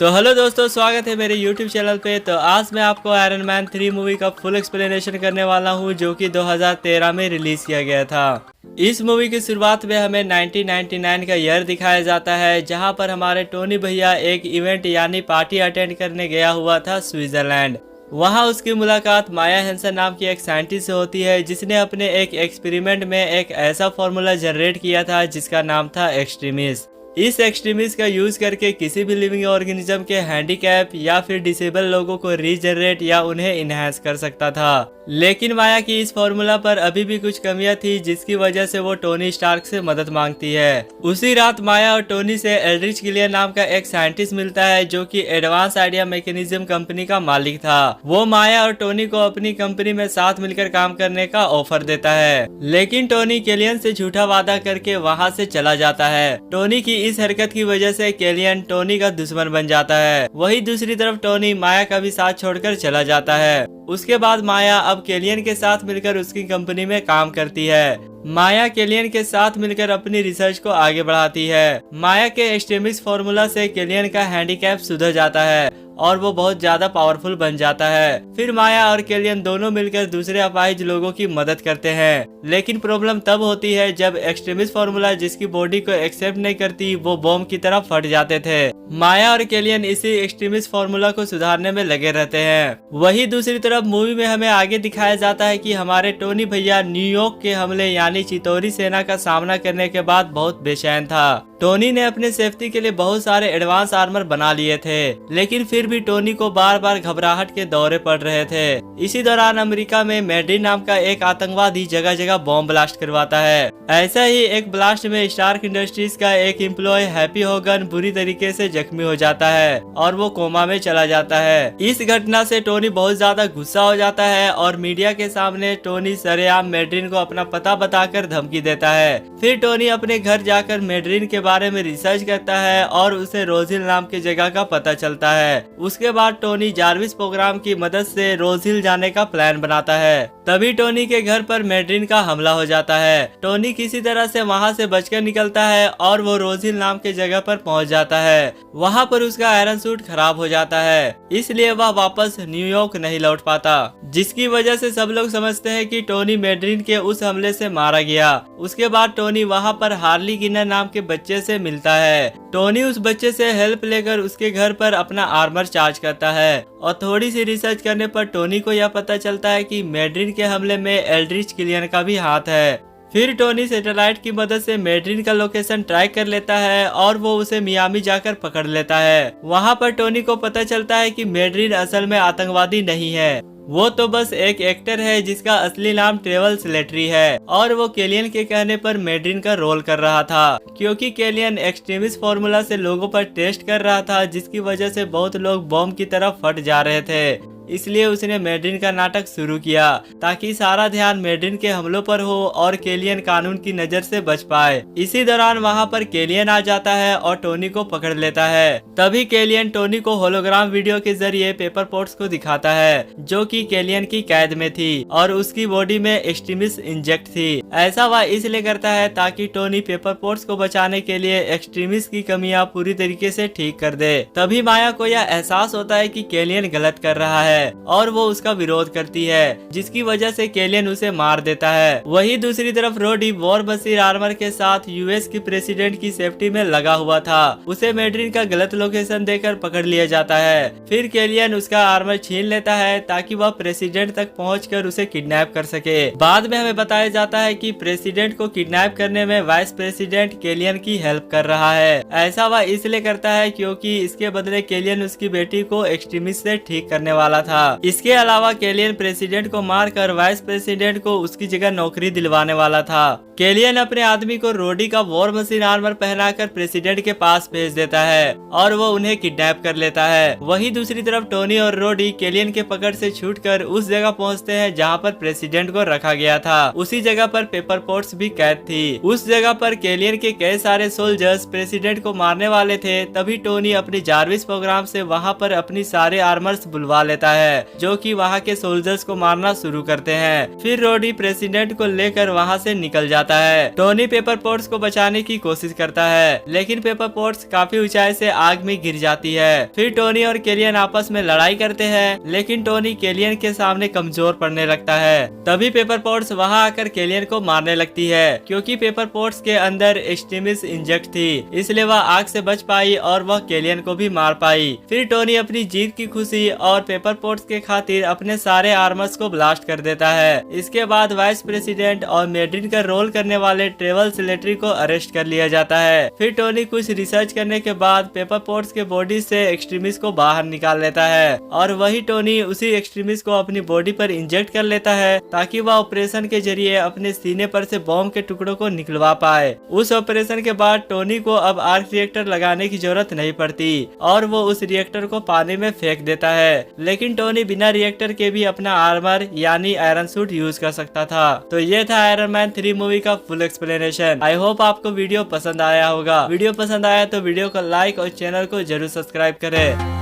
तो हेलो दोस्तों, स्वागत है मेरे YouTube चैनल पे। तो आज मैं आपको आयरन मैन 3 मूवी का फुल एक्सप्लेनेशन करने वाला हूँ, जो कि 2013 में रिलीज किया गया था। इस मूवी की शुरुआत में हमें 1999 का ईयर दिखाया जाता है, जहां पर हमारे टोनी भैया एक इवेंट यानी पार्टी अटेंड करने गया हुआ था स्विट्जरलैंड। वहां उसकी मुलाकात माया हैंसन नाम की एक साइंटिस्ट से होती है, जिसने अपने एक एक्सपेरिमेंट में एक ऐसा फॉर्मूला जनरेट किया था जिसका नाम था एक्सट्रीमिस्ट। इस एक्सट्रीमिस्ट का यूज करके किसी भी लिविंग ऑर्गेनिज्म के हैंडीकैप या फिर डिसेबल लोगों को रीजनरेट या उन्हें इनहेंस कर सकता था। लेकिन माया की इस फॉर्मूला पर अभी भी कुछ कमियां थी, जिसकी वजह से वो टोनी स्टार्क से मदद मांगती है। उसी रात माया और टोनी से एल्ड्रिच गिलियन नाम का एक साइंटिस्ट मिलता है, जो कि एडवांस आइडिया मैकेनिज्म कंपनी का मालिक था। वो माया और टोनी को अपनी कंपनी में साथ मिलकर काम करने का ऑफर देता है, लेकिन टोनी केलियन से झूठा वादा करके वहाँ से चला जाता है। टोनी की इस हरकत की वजह से केलियन टोनी का दुश्मन बन जाता है। वही दूसरी तरफ टोनी माया का भी साथ छोड़कर चला जाता है। उसके बाद माया अब केलियन के साथ मिलकर उसकी कंपनी में काम करती है। माया केलियन के साथ मिलकर अपनी रिसर्च को आगे बढ़ाती है। माया के एक्सट्रीमिस्ट फॉर्मूला से केलियन का हैंडीकैप सुधर जाता है और वो बहुत ज्यादा पावरफुल बन जाता है। फिर माया और केलियन दोनों मिलकर दूसरे अपाहिज लोगों की मदद करते हैं, लेकिन प्रॉब्लम तब होती है जब एक्सट्रीमिस्ट फॉर्मूला जिसकी बॉडी को एक्सेप्ट नहीं करती वो बॉम्ब की तरह फट जाते थे। माया और केलियन इसी एक्सट्रीमिस्ट फॉर्मूला को सुधारने में लगे रहते हैं। वही दूसरी तरफ मूवी में हमें आगे दिखाया जाता है कि हमारे टोनी भैया न्यूयॉर्क के हमले यानी चितौरी सेना का सामना करने के बाद बहुत बेचैन था। टोनी ने अपने सेफ्टी के लिए बहुत सारे एडवांस आर्मर बना लिए थे, लेकिन फिर भी टोनी को बार बार घबराहट के दौरे पड़ रहे थे। इसी दौरान अमेरिका में मैड्रिन नाम का एक आतंकवादी जगह जगह बॉम्ब ब्लास्ट करवाता है। ऐसा ही एक ब्लास्ट में स्टार्क इंडस्ट्रीज का एक एम्प्लॉय हैप्पी होगन बुरी तरीके से जख्मी हो जाता है और वो कोमा में चला जाता है। इस घटना से टोनी बहुत ज्यादा गुस्सा हो जाता है और मीडिया के सामने टोनी सरेआम मैड्रिन को अपना पता बताकर धमकी देता है। फिर टोनी अपने घर जाकर मैड्रिन के बारे में रिसर्च करता है और उसे रोजिल नाम की जगह का पता चलता है। उसके बाद टोनी जार्विस प्रोग्राम की मदद से रोजिल जाने का प्लान बनाता है। तभी टोनी के घर पर मैड्रिन का हमला हो जाता है। टोनी किसी तरह से वहां से बचकर निकलता है और वो रोजिल नाम के जगह पर पहुंच जाता है। वहां पर उसका आयरन सूट खराब हो जाता है, इसलिए वह वापस न्यूयॉर्क नहीं लौट पाता, जिसकी वजह से सब लोग समझते हैं कि टोनी मैड्रिन के उस हमले से मारा गया। उसके बाद टोनी वहां पर हार्ली किनर नाम के बच्चे से मिलता है। टोनी उस बच्चे से हेल्प लेकर उसके घर पर अपना आर्मर चार्ज करता है और थोड़ी सी रिसर्च करने पर टोनी को यह पता चलता है कि मैड्रिन के हमले में एल्ड्रिच गिलियन का भी हाथ है। फिर टोनी सैटेलाइट की मदद से मैड्रिन का लोकेशन ट्रैक कर लेता है और वो उसे मियामी जाकर पकड़ लेता है। वहाँ पर टोनी को पता चलता है कि मैड्रिन असल में आतंकवादी नहीं है, वो तो बस एक एक्टर है जिसका असली नाम ट्रेवल स्लेटरी है और वो केलियन के कहने पर मैड्रिन का रोल कर रहा था, क्योंकि केलियन एक्सट्रीमिस्ट फॉर्मूला से लोगों पर टेस्ट कर रहा था, जिसकी वजह से बहुत लोग बॉम्ब की तरफ फट जा रहे थे। इसलिए उसने मैड्रिन का नाटक शुरू किया ताकि सारा ध्यान मैड्रिन के हमलों पर हो और केलियन कानून की नजर से बच पाए। इसी दौरान वहां पर केलियन आ जाता है और टोनी को पकड़ लेता है। तभी केलियन टोनी को होलोग्राम वीडियो के जरिए पेपर पोट्स को दिखाता है, जो कि केलियन की कैद में थी और उसकी बॉडी में एक्सट्रीमिस्ट इंजेक्ट थी। ऐसा वह इसलिए करता है ताकि टोनी पेपर पोट्स को बचाने के लिए एक्सट्रीमिस्ट की कमियां पूरी तरीके से ठीक कर दे। तभी माया को यह एहसास होता है कि केलियन गलत कर रहा है और वो उसका विरोध करती है, जिसकी वजह से केलियन उसे मार देता है। वही दूसरी तरफ रोडी वॉर बसीर आर्मर के साथ यूएस की प्रेसिडेंट की सेफ्टी में लगा हुआ था। उसे मैड्रिन का गलत लोकेशन देकर पकड़ लिया जाता है। फिर केलियन उसका आर्मर छीन लेता है ताकि वह प्रेसिडेंट तक पहुंचकर उसे किडनैप कर सके। बाद में हमें बताया जाता है कि प्रेसिडेंट को किडनैप करने में वाइस प्रेसिडेंट केलियन की हेल्प कर रहा है। ऐसा वह इसलिए करता है क्योंकि इसके बदले केलियन उसकी बेटी को एक्सट्रीमिस्ट से ठीक करने वाला था। इसके अलावा केलियन प्रेसिडेंट को मारकर वाइस प्रेसिडेंट को उसकी जगह नौकरी दिलवाने वाला था। केलियन अपने आदमी को रोडी का वॉर मशीन आर्मर पहनाकर प्रेसिडेंट के पास भेज देता है और वो उन्हें किडनैप कर लेता है। वहीं दूसरी तरफ टोनी और रोडी केलियन के पकड़ से छूटकर उस जगह पहुंचते हैं जहां पर प्रेसिडेंट को रखा गया था। उसी जगह पर पेपर पोर्ट्स भी कैद थी। उस जगह पर केलियन के कई सारे सोल्जर्स प्रेसिडेंट को मारने वाले थे। तभी टोनी अपनी जारविस प्रोग्राम से वहां पर अपनी सारे आर्मर्स बुलवा लेता है, जो कि वहां के सोल्जर्स को मारना शुरू करते हैं। फिर रोडी प्रेसिडेंट को लेकर वहां से निकल जाता है। टोनी पेपर पोर्ट्स को बचाने की कोशिश करता है, लेकिन पेपर पोर्ट्स काफी ऊंचाई से आग में गिर जाती है। फिर टोनी और केलियन आपस में लड़ाई करते हैं, लेकिन टोनी केलियन के सामने कमजोर पड़ने लगता है। तभी पेपर पोर्ट्स वहां आकर केलियन को मारने लगती है। क्योंकि पेपर पोर्ट्स के अंदर एक्सट्रीमिस्ट इंजेक्ट थी, इसलिए वह आग से बच पाई और वह केलियन को भी मार पाई। फिर टोनी अपनी जीत की खुशी और पेपर पोर्ट्स के खातिर अपने सारे आर्मर्स को ब्लास्ट कर देता है। इसके बाद वाइस प्रेसिडेंट और मेडिन का रोल करने वाले ट्रेवल सिलेटरी को अरेस्ट कर लिया जाता है। फिर टोनी कुछ रिसर्च करने के बाद पेपर पोर्ट्स के बॉडी से एक्सट्रीमिस्ट को बाहर निकाल लेता है, और वही टोनी उसी एक्सट्रीमिस्ट को अपनी बॉडी पर इंजेक्ट कर लेता है, ताकि वह ऑपरेशन के जरिए अपने सीने पर से बॉम्ब के टुकड़ों को निकलवा पाए। उस ऑपरेशन के बाद टोनी को अब आर्क रिएक्टर लगाने की जरूरत नहीं पड़ती, और वो उस रिएक्टर को पानी में फेंक देता है। लेकिन टोनी बिना रिएक्टर के भी अपना आर्मर यानी आयरन सूट यूज कर सकता था। तो ये था आयरन मैन 3 मूवी का फुल एक्सप्लेनेशन। आई होप आपको वीडियो पसंद आया होगा। वीडियो पसंद आया तो वीडियो को लाइक और चैनल को जरूर सब्सक्राइब करें।